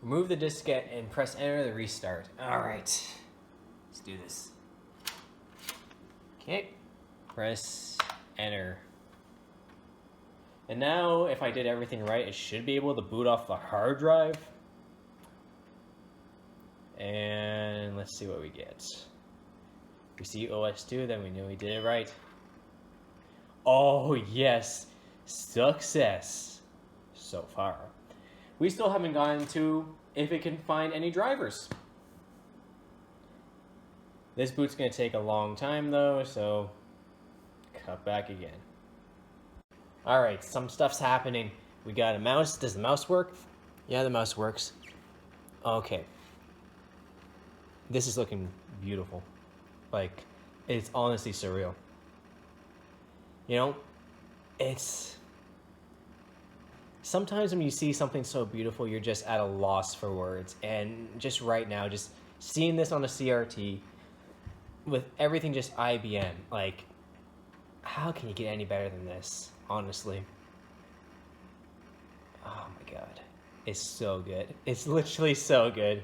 Remove the diskette and press enter to restart. All right, let's do this. Okay, press enter. And now, if I did everything right, it should be able to boot off the hard drive. And let's see what we get. We see OS2, then we know we did it right. Oh yes, success so far. We still haven't gotten to if it can find any drivers. This boot's gonna take a long time though, so cut back again. All right, some stuff's happening. We got a mouse. Does the mouse work? Yeah, the mouse works. Okay. This is looking beautiful. Like, it's honestly surreal. You know, it's... Sometimes when you see something so beautiful, you're just at a loss for words. And just right now, just seeing this on a CRT with everything just IBM, like, how can you get any better than this, honestly? Oh my god. It's so good. It's literally so good.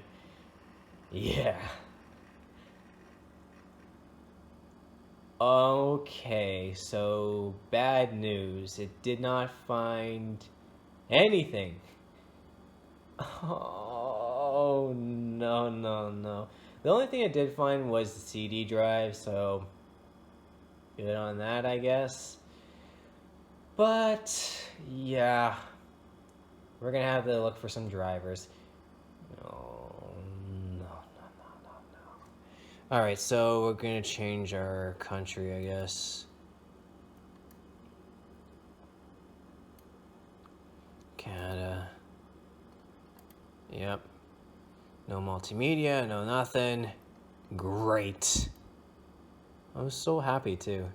Yeah. Okay, so bad news. It did not find anything. Oh, no. The only thing it did find was the CD drive, so good on that, I guess. But, yeah. We're gonna have to look for some drivers. No. Alright, so we're gonna change our country, I guess. Canada. Yep. No multimedia, no nothing. Great. I was so happy too.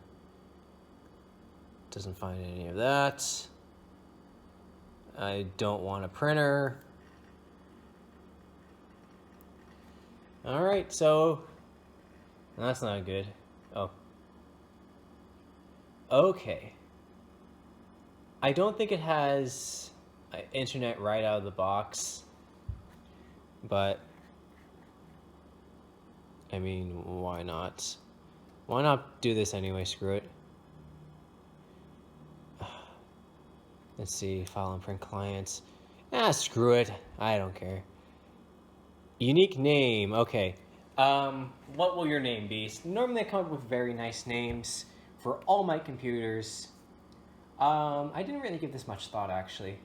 Doesn't find any of that. I don't want a printer. Alright, so that's not good. Oh. Okay. I don't think it has internet right out of the box. But, I mean, why not? Why not do this anyway? Screw it. Let's see, file and print clients. Screw it. I don't care. Unique name. Okay. What will your name be? Normally I come up with very nice names for all my computers. I didn't really give this much thought, actually.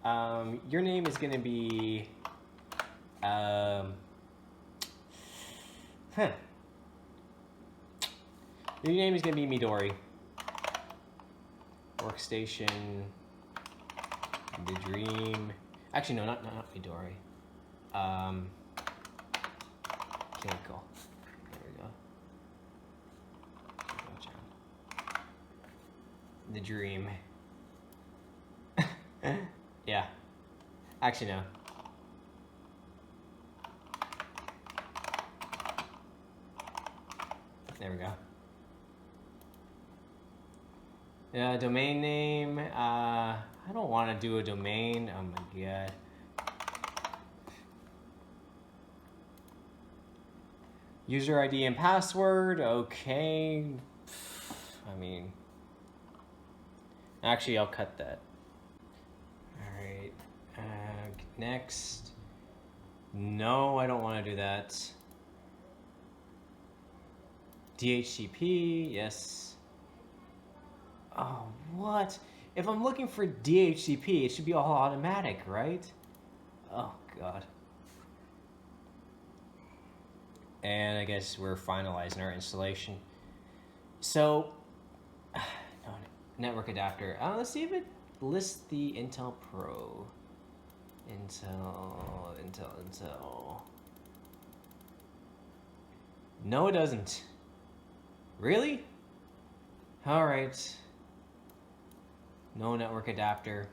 Your name is going to be... Your name is going to be Midori. Workstation... The Dream. Actually, no, not Midori. Okay, cool. There we go. The Dream. Yeah. Actually, no. There we go. Domain name. I don't want to do a domain. Oh my god. User ID and password. Okay. I mean, actually, I'll cut that. All right. Next. No, I don't want to do that. DHCP. Yes. Oh, what? If I'm looking for DHCP, it should be all automatic, right? Oh, God. And I guess we're finalizing our installation. So, network adapter. Let's see if it lists the Intel Pro. Intel. No, it doesn't. Really? All right. No network adapter.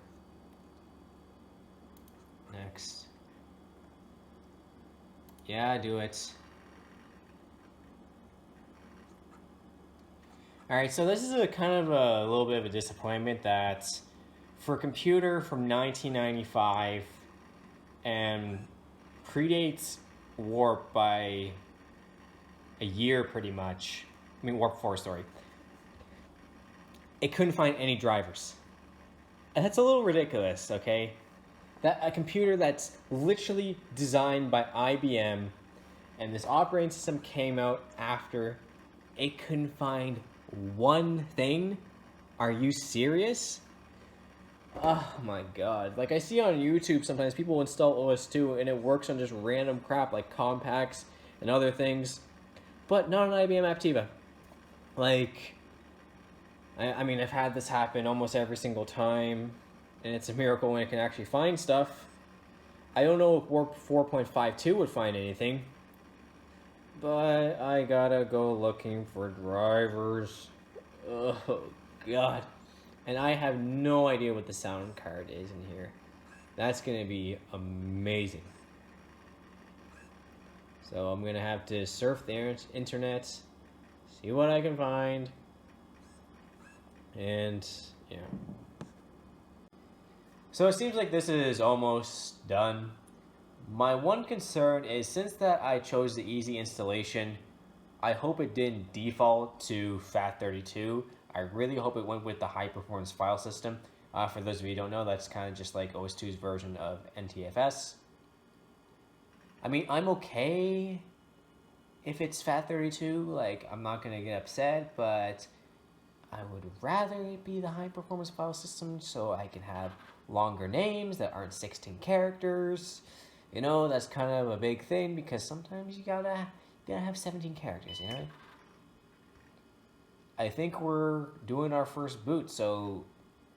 Next. Yeah, do it. Alright, so this is a kind of a little bit of a disappointment that for a computer from 1995 and predates Warp by a year pretty much. I mean, Warp 4, sorry. It couldn't find any drivers. And that's a little ridiculous, okay? That a computer that's literally designed by IBM and this operating system came out after, it couldn't find one thing? Are you serious? Oh my god. Like, I see on YouTube sometimes people install OS2 and it works on just random crap like compacts and other things, but not on IBM Aptiva. Like, I mean, I've had this happen almost every single time, and it's a miracle when it can actually find stuff. I don't know if Warp 4.52 would find anything, but I gotta go looking for drivers. Oh god. And I have no idea what the sound card is in here. That's gonna be amazing. So I'm gonna have to surf the internet, see what I can find, and yeah. So it seems like this is almost done. My one concern is, since that I chose the easy installation, I hope it didn't default to FAT32. I really hope it went with the high performance file system. For those of you who don't know, that's kind of just like OS2's version of NTFS. I mean, I'm okay if it's FAT32, like, I'm not gonna get upset, but I would rather it be the high performance file system so I can have longer names that aren't 16 characters. You know, that's kind of a big thing because sometimes you gotta have 17 characters, you know? I think we're doing our first boot, so,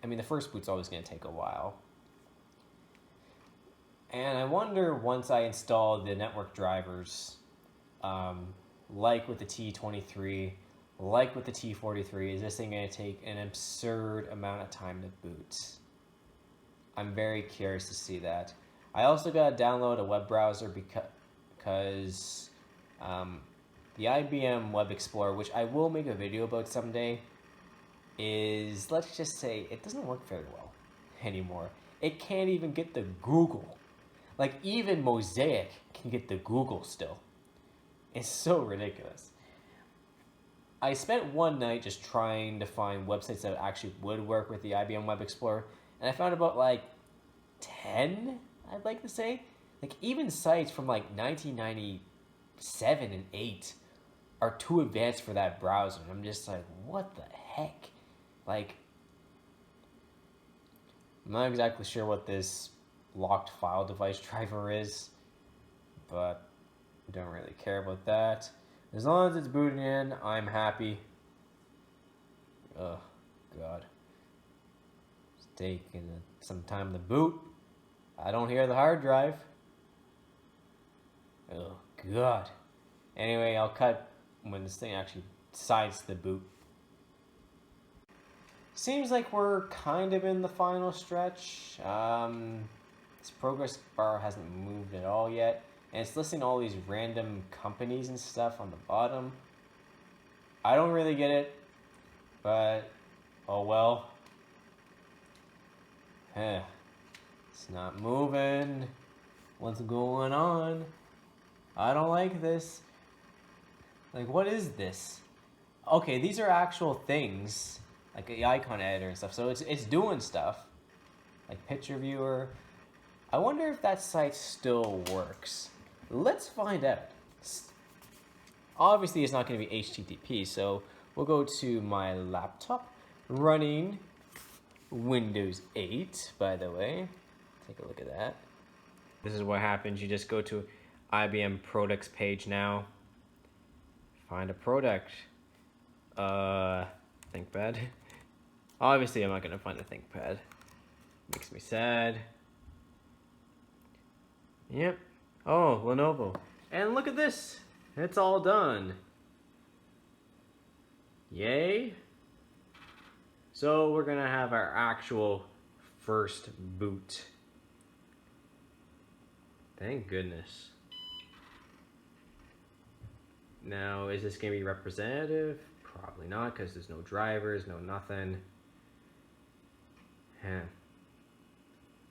I mean, the first boot's always gonna take a while. And I wonder, once I install the network drivers, like with the T23, like with the T43, is this thing going to take an absurd amount of time to boot? I'm very curious to see that. I also got to download a web browser because the IBM Web Explorer, which I will make a video about someday, is, let's just say, it doesn't work very well anymore. It can't even get the Google. Like, even Mosaic can get the Google still. It's so ridiculous. I spent one night just trying to find websites that actually would work with the IBM Web Explorer, and I found about like 10, I'd like to say. Like, even sites from like 1997 and 8 are too advanced for that browser. And I'm just like, what the heck? Like, I'm not exactly sure what this locked file device driver is, but I don't really care about that. As long as it's booting in, I'm happy. Oh, God. It's taking some time to boot. I don't hear the hard drive. Oh, God. Anyway, I'll cut when this thing actually decides to boot. Seems like we're kind of in the final stretch. This progress bar hasn't moved at all yet. And it's listing all these random companies and stuff on the bottom. I don't really get it, but oh well. It's not moving. What's going on? I don't like this. Like, what is this? Okay, these are actual things, like the icon editor and stuff. So it's doing stuff, like picture viewer. I wonder if that site still works. Let's find out. Obviously, it's not going to be HTTP, so we'll go to my laptop running Windows 8, by the way. Take a look at that. This is what happens. You just go to IBM products page now. Find a product. ThinkPad. Obviously, I'm not going to find a ThinkPad. Makes me sad. Yep. Oh, Lenovo. And look at this. It's all done. Yay. So we're going to have our actual first boot. Thank goodness. Now, is this going to be representative? Probably not, because there's no drivers, no nothing.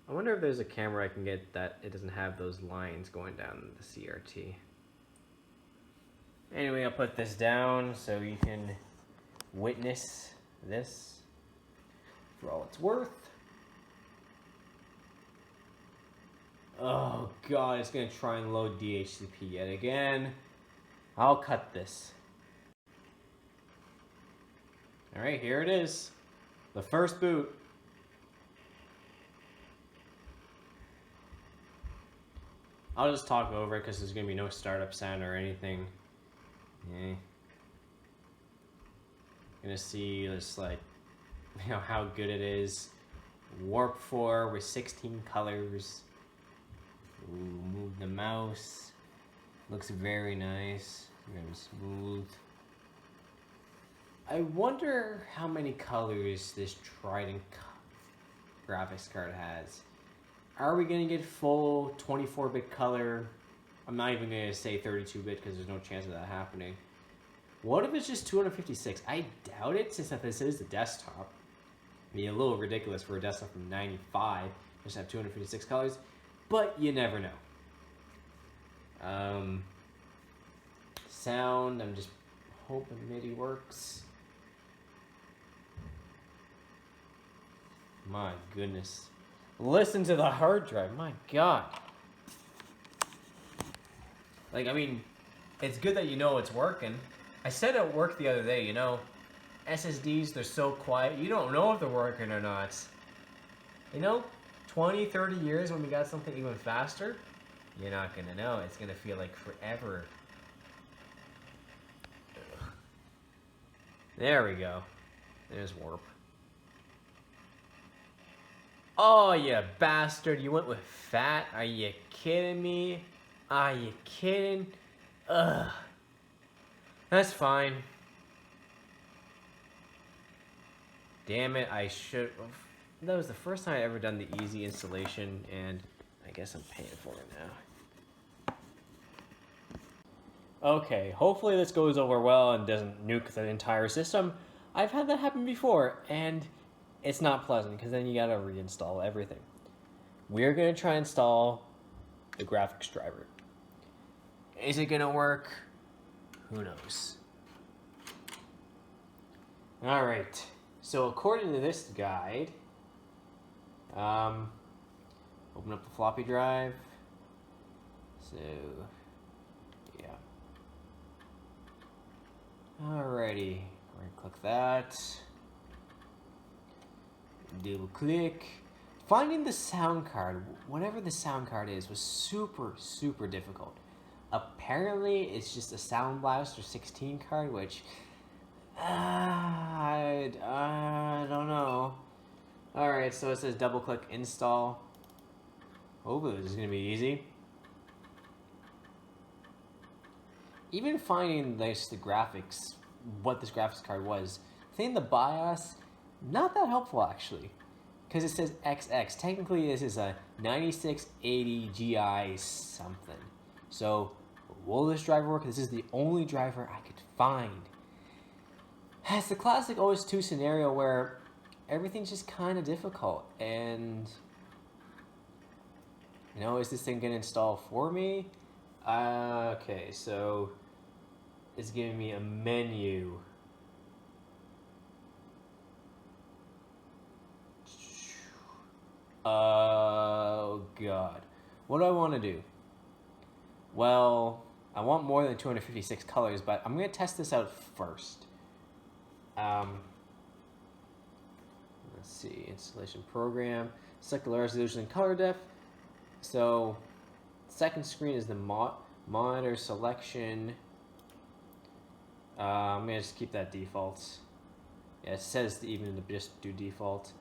I wonder if there's a camera I can get that it doesn't have those lines going down the CRT. Anyway, I'll put this down so you can witness this for all it's worth. Oh god, it's gonna try and load DHCP yet again. I'll cut this. Alright, here it is. The first boot. I'll just talk over it because there's gonna be no startup sound or anything. Yeah. Gonna see just like, you know, how good it is. Warp 4 with 16 colors. Ooh, move the mouse. Looks very nice. Very smooth. I wonder how many colors this Trident graphics card has. Are we gonna get full 24-bit color? I'm not even gonna say 32-bit because there's no chance of that happening. What if it's just 256? I doubt it, since this is the desktop. I mean, a little ridiculous for a desktop from 95 just have 256 colors, but you never know. Sound, I'm just hoping MIDI works. My goodness. Listen to the hard drive, my god. Like, I mean, it's good that you know it's working. I said at work the other day, you know, SSDs, they're so quiet, you don't know if they're working or not. You know, 20, 30 years when we got something even faster, you're not gonna know. It's gonna feel like forever. Ugh. There we go. There's warp. Oh, you bastard. You went with fat? Are you kidding me? Are you kidding? Ugh. That's fine. Damn it, I should... That was the first time I ever done the easy installation, and I guess I'm paying for it now. Okay, hopefully this goes over well and doesn't nuke the entire system. I've had that happen before, and it's not pleasant, because then you gotta reinstall everything. We're gonna try and install the graphics driver. Is it gonna work? Who knows? Alright, so according to this guide, open up the floppy drive. So, yeah. Alrighty, we're gonna click that. Double click. Finding the sound card, whatever the sound card is, was super difficult. Apparently, it's just a Sound Blaster 16 card, which I don't know. Alright, so it says double click install. Hopefully this is gonna be easy. Even finding the graphics, what this graphics card was, finding the BIOS, not that helpful actually. Because it says XX. Technically this is a 9680 GI something. So will this driver work? This is the only driver I could find. It's the classic OS2 scenario where everything's just kind of difficult, and you know, is this thing gonna install for me? Okay, so it's giving me a menu. Oh god, what do I want to do? Well, I want more than 256 colors, but I'm gonna test this out first. Let's see, installation program, select the large resolution and color depth. So, second screen is the monitor selection. I'm gonna just keep that default. Yeah, it says even to just do default.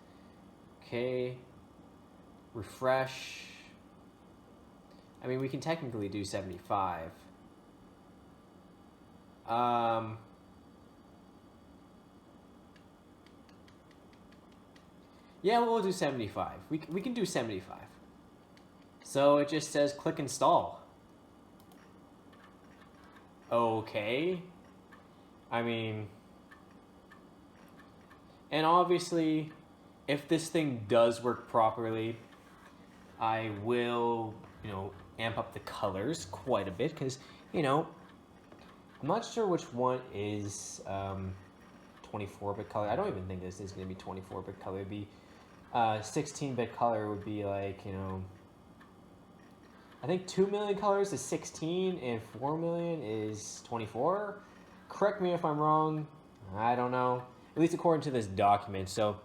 Okay, refresh. I mean, we can technically do 75. Yeah, we'll do 75. We can do 75. So it just says click install. Okay. I mean, and obviously, if this thing does work properly, I will, amp up the colors quite a bit because, I'm not sure which one is 24-bit color. I don't even think this is going to be 24-bit color. It'd be 16-bit color would be like, I think 2 million colors is 16 and 4 million is 24. Correct me if I'm wrong. I don't know. At least according to this document. So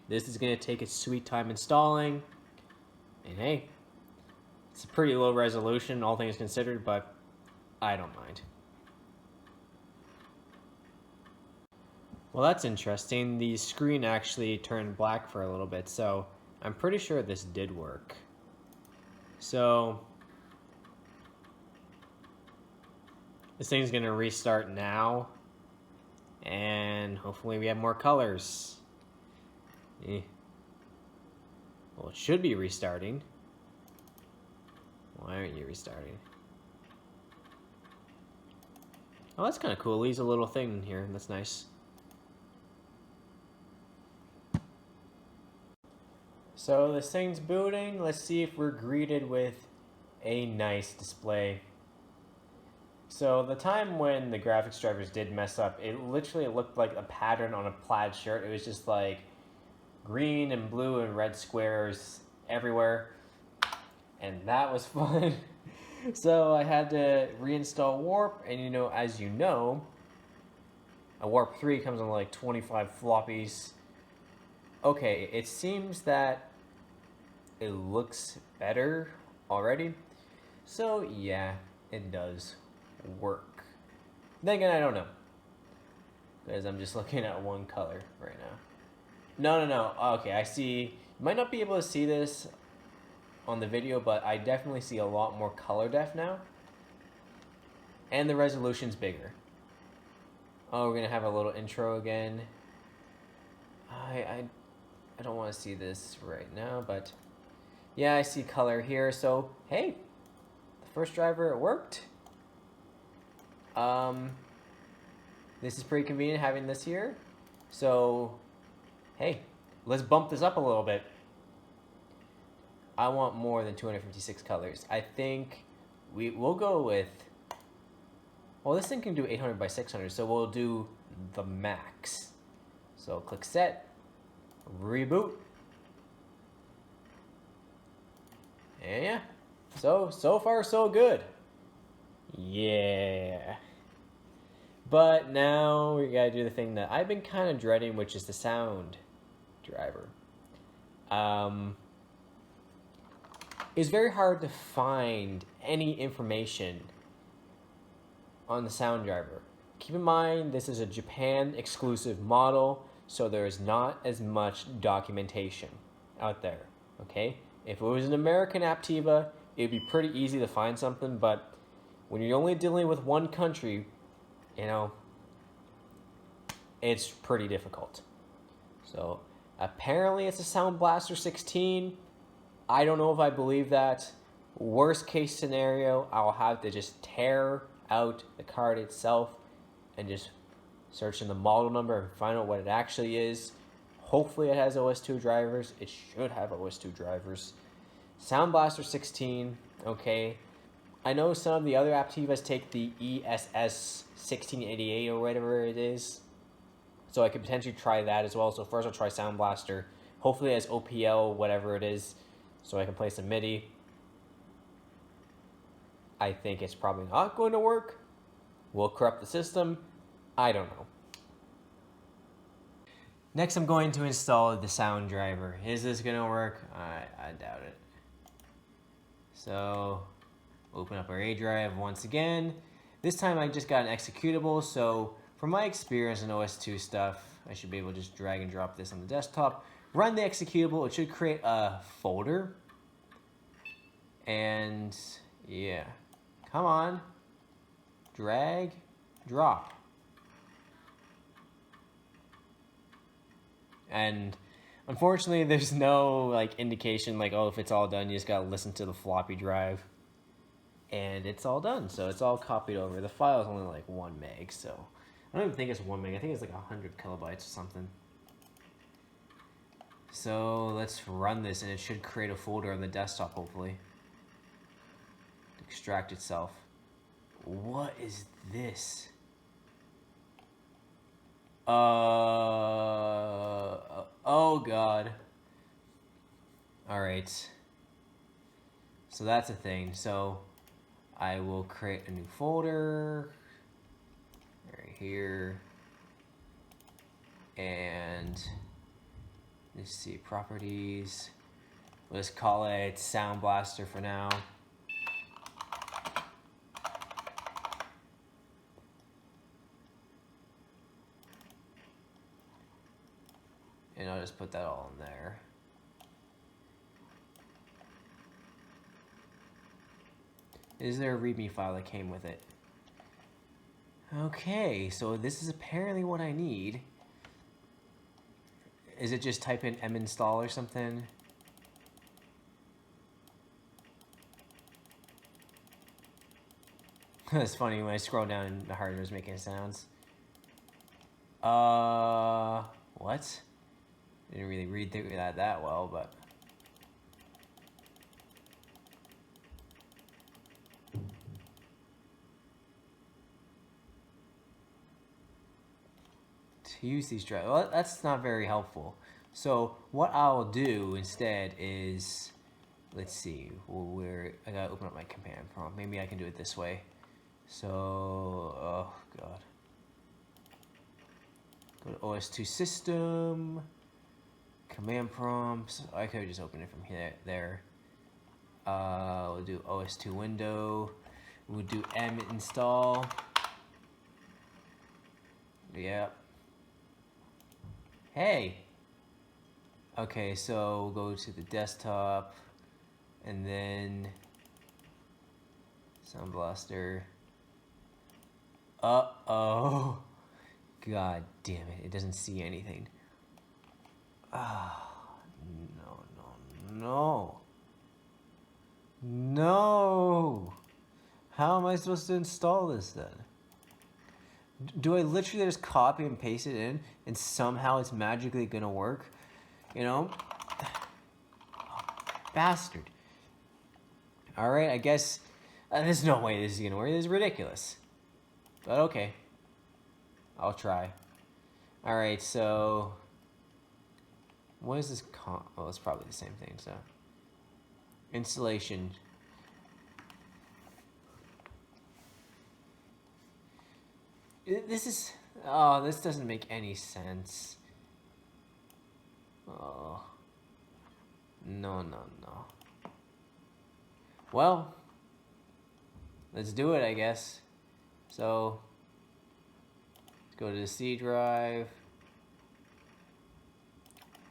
this is going to take its sweet time installing. And hey, it's a pretty low resolution, all things considered, but I don't mind. Well, that's interesting. The screen actually turned black for a little bit, so I'm pretty sure this did work. So this thing's gonna restart now, and hopefully we have more colors. Well, it should be restarting. Why aren't you restarting? Oh, that's kind of cool. It leaves a little thing here. That's nice. So this thing's booting. Let's see if we're greeted with a nice display. So the time when the graphics drivers did mess up, it literally looked like a pattern on a plaid shirt. It was just like green and blue and red squares everywhere. And that was fun. So I had to reinstall Warp, and as you know, a Warp 3 comes on like 25 floppies. Okay, it seems that it looks better already. So yeah, it does work. Then again, I don't know, because I'm just looking at one color right now. No. Okay, I see. You might not be able to see this on the video, but I definitely see a lot more color depth now. And the resolution's bigger. Oh, we're gonna have a little intro again. I don't want to see this right now, but yeah, I see color here. So hey, the first driver, it worked. This is pretty convenient having this here. So hey, let's bump this up a little bit. I want more than 256 colors. I think we'll go with, well, this thing can do 800 by 600, so we'll do the max. So click set, reboot. And yeah, so far so good. Yeah. But now we gotta do the thing that I've been kind of dreading, which is the sound driver. It's very hard to find any information on the sound driver. Keep in mind, this is a Japan exclusive model, so there's not as much documentation out there, okay? If it was an American Aptiva, it'd be pretty easy to find something, but when you're only dealing with one country, it's pretty difficult. So apparently it's a Sound Blaster 16. I don't know if I believe that. Worst case scenario, I'll have to just tear out the card itself and just search in the model number and find out what it actually is. Hopefully it has OS2 drivers. It should have OS2 drivers. Sound Blaster 16, okay. I know some of the other Aptivas take the ESS 1688 or whatever it is. So I could potentially try that as well. So first I'll try Sound Blaster. Hopefully it has OPL, whatever it is, so I can play some MIDI. I think it's probably not going to work. Will corrupt the system. I don't know. Next, I'm going to install the sound driver. Is this going to work? I doubt it. So, open up our A drive once again. This time I just got an executable, so from my experience in OS2 stuff, I should be able to just drag and drop this on the desktop. Run the executable. It should create a folder. And yeah, come on, drag, drop. And unfortunately, there's no indication oh, if it's all done, you just gotta listen to the floppy drive. And it's all done, so it's all copied over. The file is only 1 meg, so I don't even think it's 1 meg. I think it's 100 kilobytes or something. So let's run this, and it should create a folder on the desktop, hopefully. Extract itself. What is this? Oh god. Alright. So that's a thing. So I will create a new folder right here. And let's see, properties. Let's call it Sound Blaster for now. And I'll just put that all in there. Is there a README file that came with it? Okay, so this is apparently what I need. Is it just type in minstall or something? It's funny when I scroll down and the hardware is making sounds. What? Didn't really read through that well, but... To use these drives, well, that's not very helpful. So what I'll do instead is, let's see, I gotta open up my command prompt. Maybe I can do it this way. So, oh god. Go to OS2 system, command prompts. I could just open it from here, there. We'll do OS2 window. We'll do minstall. Yep. Hey. Okay, so we'll go to the desktop, and then Sound Blaster. Uh-oh. God damn it, it doesn't see anything. Ah, no. No! How am I supposed to install this then? Do I literally just copy and paste it in and somehow it's magically gonna work? You know? Bastard. Alright, I guess there's no way this is gonna work. This is ridiculous. But okay. I'll try. Alright, so... What is this well, it's probably the same thing, so... Installation. This is... Oh, this doesn't make any sense. Oh. No. Well, let's do it, I guess. So, let's go to the C drive.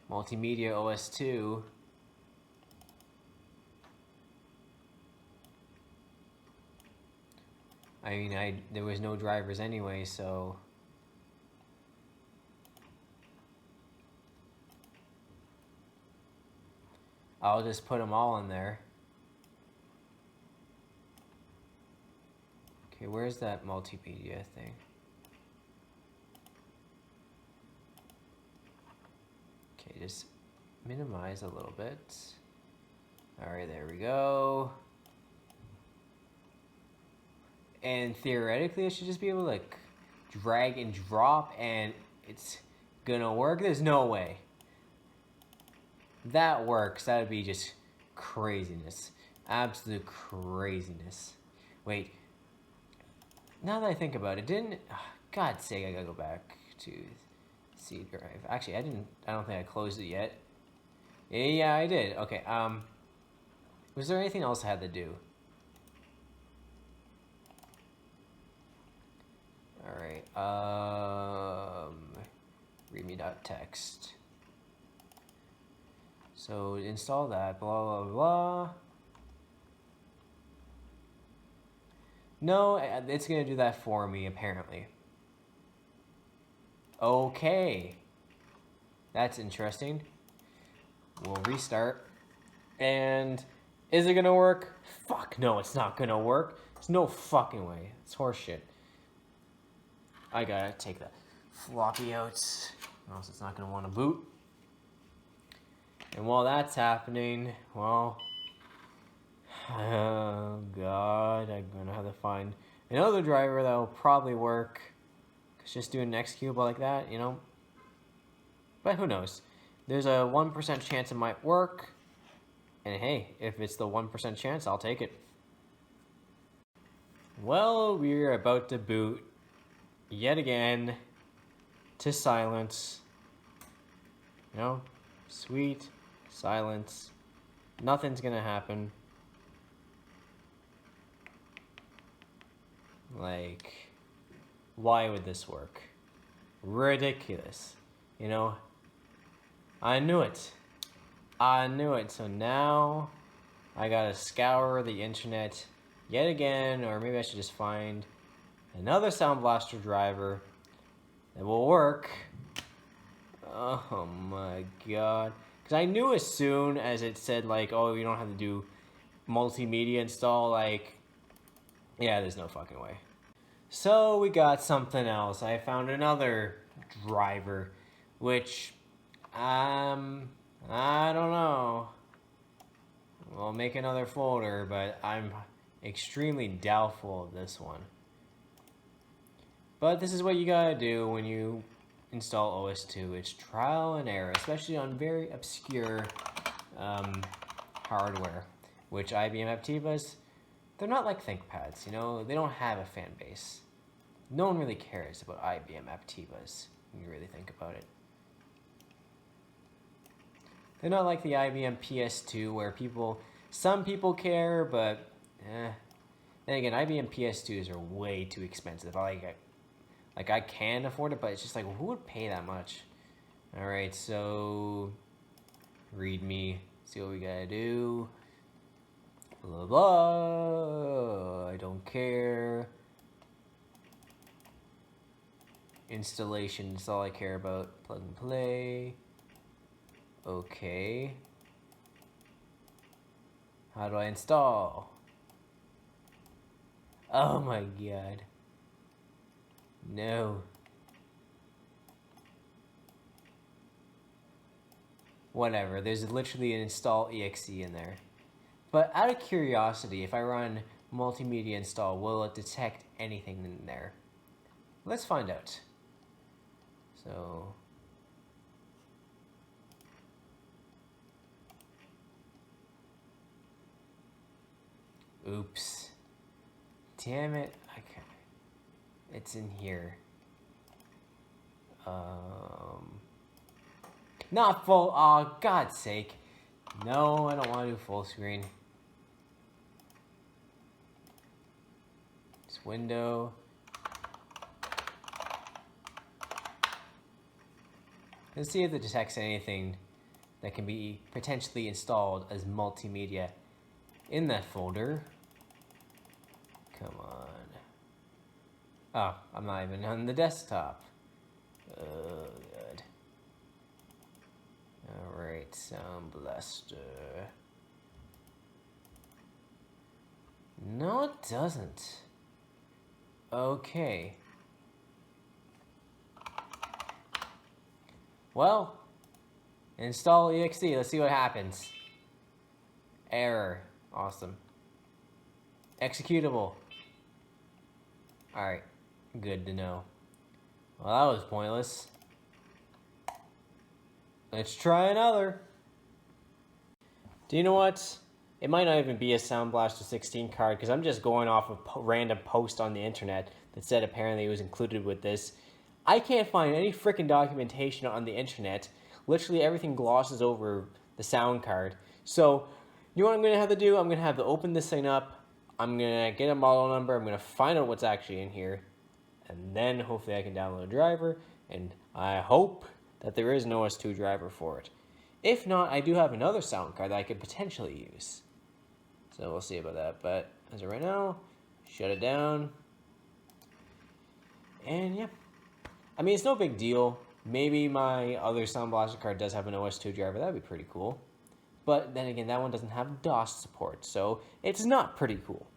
Multimedia OS2. I mean, there was no drivers anyway, so... I'll just put them all in there. Okay, where's that multimedia thing? Okay, just minimize a little bit. Alright, there we go. And theoretically, I should just be able to like drag and drop and it's gonna work. There's no way. That works. That would be just craziness. Absolute craziness. Wait. Now that I think about it, God's sake, I gotta go back to C drive. Actually, I don't think I closed it yet. Yeah, I did. Okay, was there anything else I had to do? Alright, readme.txt. So install that, blah, blah, blah. No, it's gonna do that for me, apparently. Okay. That's interesting. We'll restart. And is it gonna work? Fuck, no, it's not gonna work. There's no fucking way. It's horseshit. I gotta take that floppy out, or else it's not gonna want to boot. And while that's happening, well, oh god, I'm gonna have to find another driver that will probably work. Cause just doing an executable like that, you know. But who knows? There's a 1% chance it might work. And hey, if it's the 1% chance, I'll take it. Well, we're about to boot yet again to silence. You know, sweet silence. Nothing's gonna happen. Like, why would this work? Ridiculous. You know, I knew it. I knew it. So now I gotta scour the internet yet again, or maybe I should just find another Sound Blaster driver that will work. Oh my god. Because I knew as soon as it said, like, oh, you don't have to do multimedia install, like, yeah, there's no fucking way. So we got something else. I found another driver, which, I don't know. We'll make another folder, but I'm extremely doubtful of this one. But this is what you gotta do when you install OS2. It's trial and error, especially on very obscure hardware, which IBM Aptivas, they're not like ThinkPads, you know? They don't have a fan base. No one really cares about IBM Aptivas, when you really think about it. They're not like the IBM PS2 where some people care, but then again, IBM PS2s are way too expensive. Like I can afford it, but it's just like, who would pay that much? All right, so README, see what we gotta do. Blah, blah, I don't care. Installation is all I care about. Plug and play. Okay. How do I install? Oh my god. No. Whatever, there's literally an install exe in there. But out of curiosity, if I run multimedia install, will it detect anything in there? Let's find out. So, oops. Damn it. Okay. It's in here. Not full. Oh, God's sake. No, I don't want to do full screen. This window. Let's see if it detects anything that can be potentially installed as multimedia in that folder. Come on. Oh, I'm not even on the desktop. Oh, God. Alright, Sound Blaster. No, it doesn't. Okay. Well, install exe. Let's see what happens. Error. Awesome. Executable. Alright. Good to know. Well, that was pointless. Let's try another. Do you know what? It might not even be a Sound Blaster 16 card, because I'm just going off a random post on the internet that said apparently it was included with this. I can't find any freaking documentation on the internet. Literally everything glosses over the sound card. So, you know what I'm going to have to do? I'm going to have to open this thing up. I'm going to get a model number. I'm going to find out what's actually in here. And then hopefully I can download a driver. And I hope that there is an OS2 driver for it. If not, I do have another sound card that I could potentially use. So we'll see about that. But as of right now, shut it down. And yeah. I mean, it's no big deal. Maybe my other Sound Blaster card does have an OS2 driver. That'd be pretty cool. But then again, that one doesn't have DOS support, so it's not pretty cool.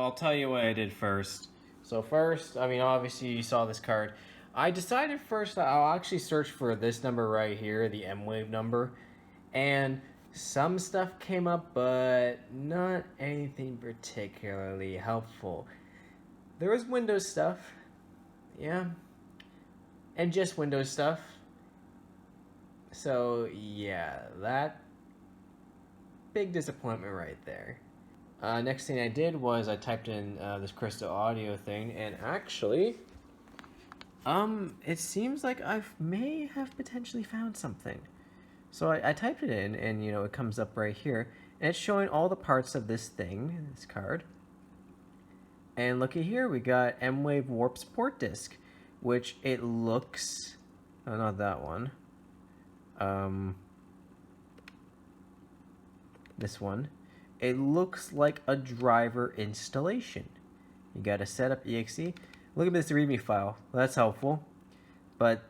I'll tell you what I did first. So first, I mean, obviously you saw this card. I decided first that I'll actually search for this number right here, the M-Wave number. And some stuff came up, but not anything particularly helpful. There was Windows stuff, yeah, and just Windows stuff. So yeah, that big disappointment right there. Next thing I did was I typed in this crystal audio thing, and actually, it seems like I may have potentially found something. So I typed it in, and it comes up right here, and it's showing all the parts of this thing, this card. And looky here, we got M-Wave Warp Support Disc, which it looks, oh, not that one. This one. It looks like a driver installation. You got to set up exe. Look at this README file. Well, that's helpful. But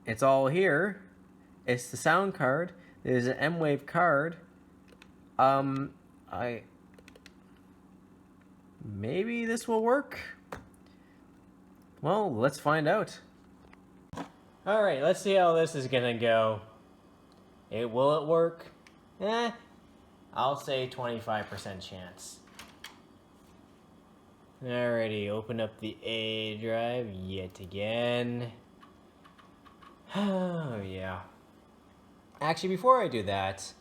it's all here. It's the sound card. There's an M-Wave card. Maybe this will work. Well, let's find out. Alright, let's see how this is gonna go. Will it work? I'll say 25% chance. Alrighty, open up the A drive yet again. Oh yeah. Actually, before I do that,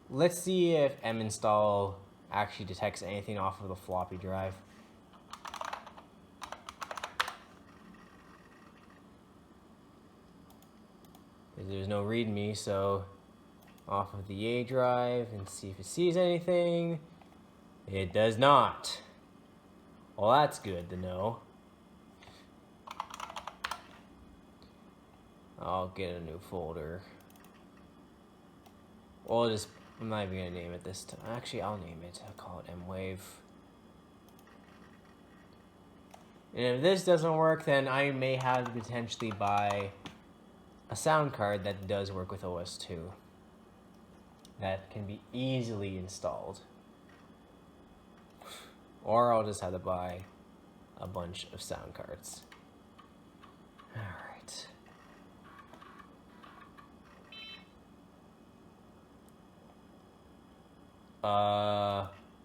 let's see if minstall actually detects anything off of the floppy drive. There's no readme, so off of the A drive and see if it sees anything. It does not. Well, that's good to know. I'll get a new folder. Well, I'm not even gonna name it this time. Actually, I'll name it. I'll call it M-Wave. And if this doesn't work, then I may have to potentially buy a sound card that does work with OS 2. That can be easily installed. Or I'll just have to buy a bunch of sound cards. Alright.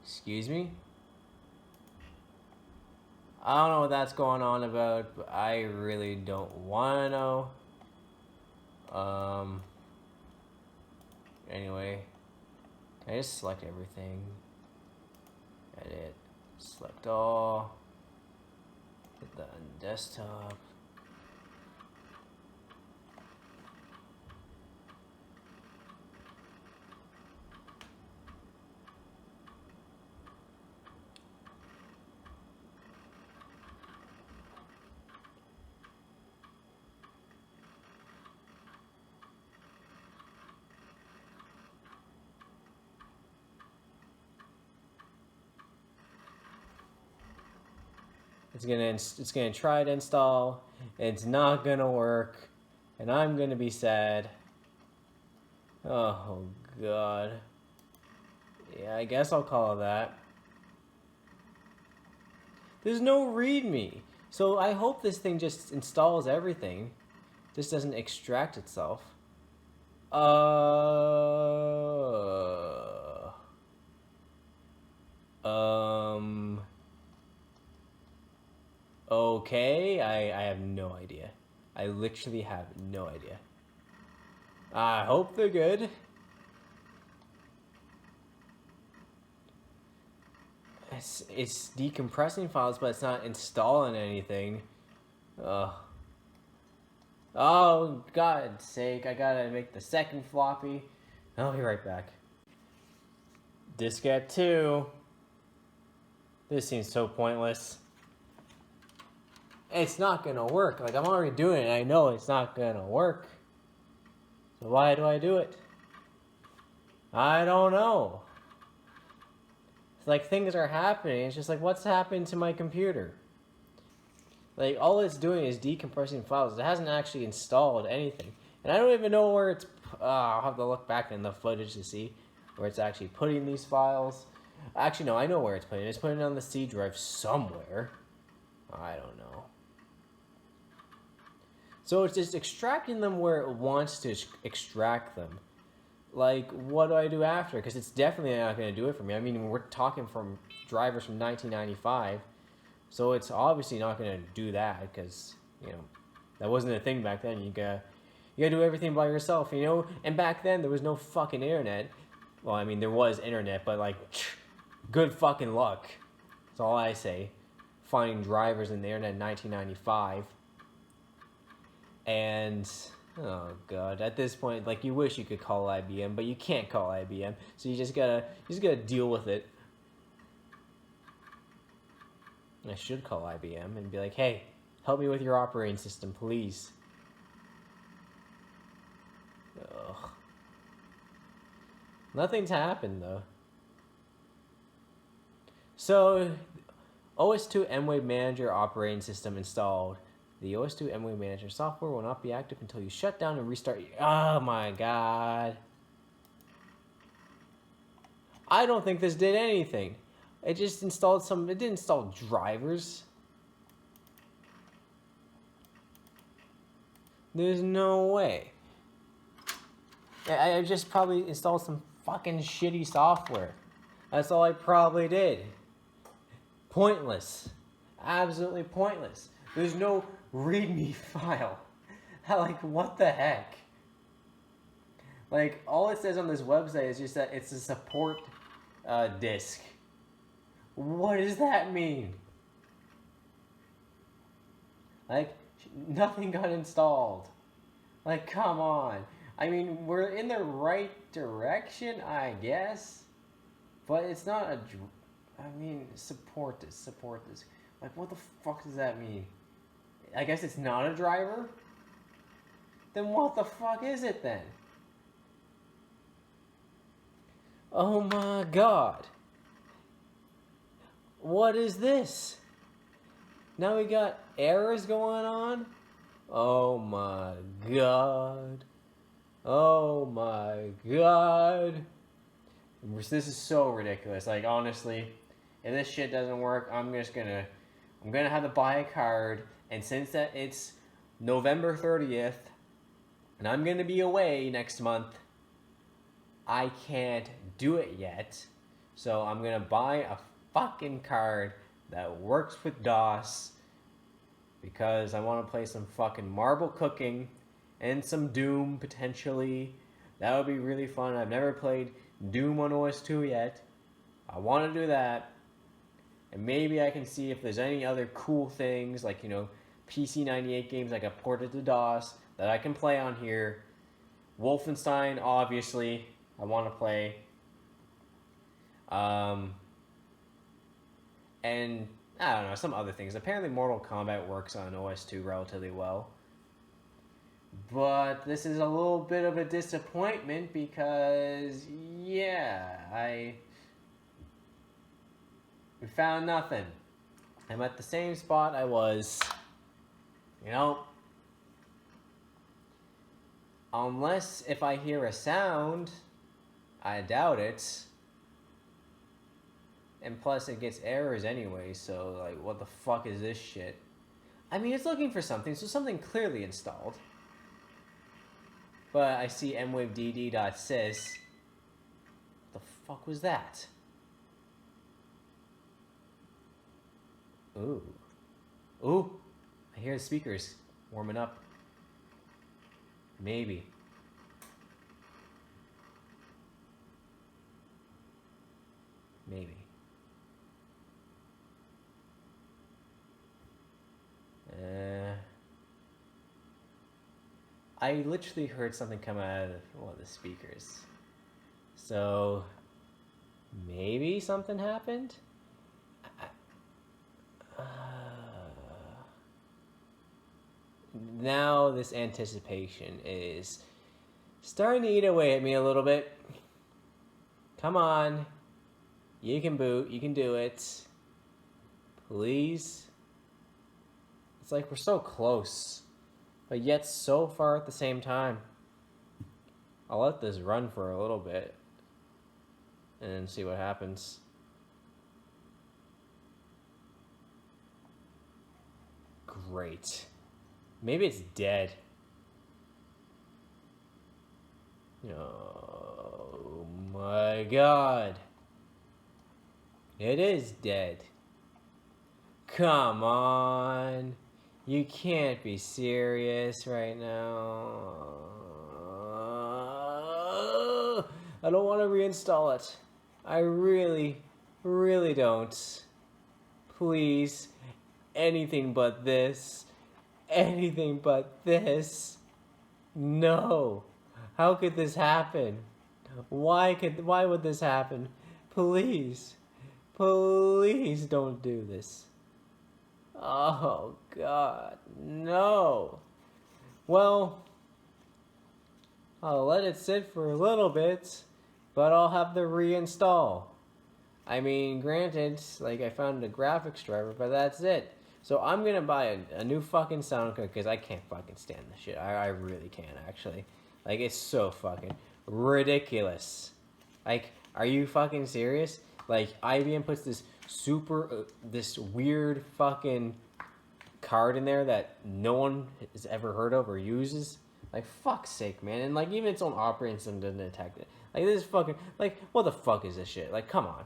Excuse me? I don't know what that's going on about, but I really don't want to know. Anyway, can I just select everything? Edit, select all, put that on desktop. It's gonna try to install. It's not gonna work, and I'm gonna be sad. Oh God. Yeah, I guess I'll call it that. There's no README, so I hope this thing just installs everything. This doesn't extract itself. Okay, I have no idea. I literally have no idea. I hope they're good. It's decompressing files, but it's not installing anything. Oh, God's sake, I gotta make the second floppy. I'll be right back. Diskette 2. This seems so pointless. It's not gonna work. Like, I'm already doing it, I know it's not gonna work. So why do I do it? I don't know. It's like things are happening. It's just like, what's happened to my computer? Like, all it's doing is decompressing files. It hasn't actually installed anything. And I don't even know where it's... I'll have to look back in the footage to see where it's actually putting these files. Actually, no, I know where it's putting it. It's putting it on the C drive somewhere. I don't know. So it's just extracting them where it wants to extract them. Like, what do I do after? Because it's definitely not going to do it for me. I mean, we're talking from drivers from 1995, so it's obviously not going to do that because, you know, that wasn't a thing back then. You gotta do everything by yourself, you know? And back then, there was no fucking internet. Well, I mean, there was internet, but, like, good fucking luck. That's all I say. Finding drivers in the internet in 1995. And, oh god, at this point, like, you wish you could call IBM, but you can't call IBM, so you just gotta deal with it. I should call IBM and be like, hey, help me with your operating system, please. Ugh. Nothing's happened, though. So, OS2 M-Wave Manager operating system installed. The OS2 M-Wave Manager software will not be active until you shut down and restart. Oh my god. I don't think this did anything. It just installed some. It didn't install drivers. There's no way. I just probably installed some fucking shitty software. That's all I probably did. Pointless. Absolutely pointless. There's no README file. Like, what the heck? Like, all it says on this website is just that it's a support disk. What does that mean? Like, nothing got installed. Like, come on. I mean, we're in the right direction, I guess. But it's not a... I mean, support this. Like, what the fuck does that mean? I guess it's not a driver? Then what the fuck is it then? Oh my god. What is this? Now we got errors going on? Oh my god. Oh my god. This is so ridiculous. Like, honestly, if this shit doesn't work, I'm gonna have to buy a card, and since that it's November 30th, and I'm gonna be away next month, I can't do it yet. So I'm gonna buy a fucking card that works with DOS because I want to play some fucking marble cooking and some Doom potentially. That would be really fun. I've never played Doom on OS2 yet. I want to do that. And maybe I can see if there's any other cool things, like, you know, PC98 games I got ported to DOS that I can play on here. Wolfenstein, obviously, I want to play. And, I don't know, some other things. Apparently Mortal Kombat works on OS2 relatively well. But this is a little bit of a disappointment because, yeah, we found nothing. I'm at the same spot I was, you know, unless if I hear a sound, I doubt it. And plus it gets errors anyway, so like, what the fuck is this shit? I mean, it's looking for something, so something clearly installed. But I see mwavedd.sys. What the fuck was that? Ooh. Ooh. I hear the speakers warming up. Maybe. Maybe. I literally heard something come out of one of the speakers. So, maybe something happened? Now this anticipation is starting to eat away at me a little bit. Come on. You can boot. You can do it. Please. It's like we're so close, but yet so far at the same time. I'll let this run for a little bit and see what happens. great. Maybe it's dead. Oh my god. It is dead. Come on. You can't be serious right now. I don't want to reinstall it. I really, really don't. Please. Anything but this. Anything but this. No. How could this happen? Why would this happen? Please. Please don't do this. Oh god, no. Well, I'll let it sit for a little bit, but I'll have to reinstall. I mean, granted, like I found a graphics driver, but that's it. So I'm gonna buy a new fucking sound card because I can't fucking stand this shit. I really can't, actually. Like, it's so fucking ridiculous. Like, are you fucking serious? Like, IBM puts this this weird fucking card in there that no one has ever heard of or uses. Like, fuck's sake, man. And, like, even its own operating system doesn't detect it. Like, this is fucking, like, what the fuck is this shit? Like, come on.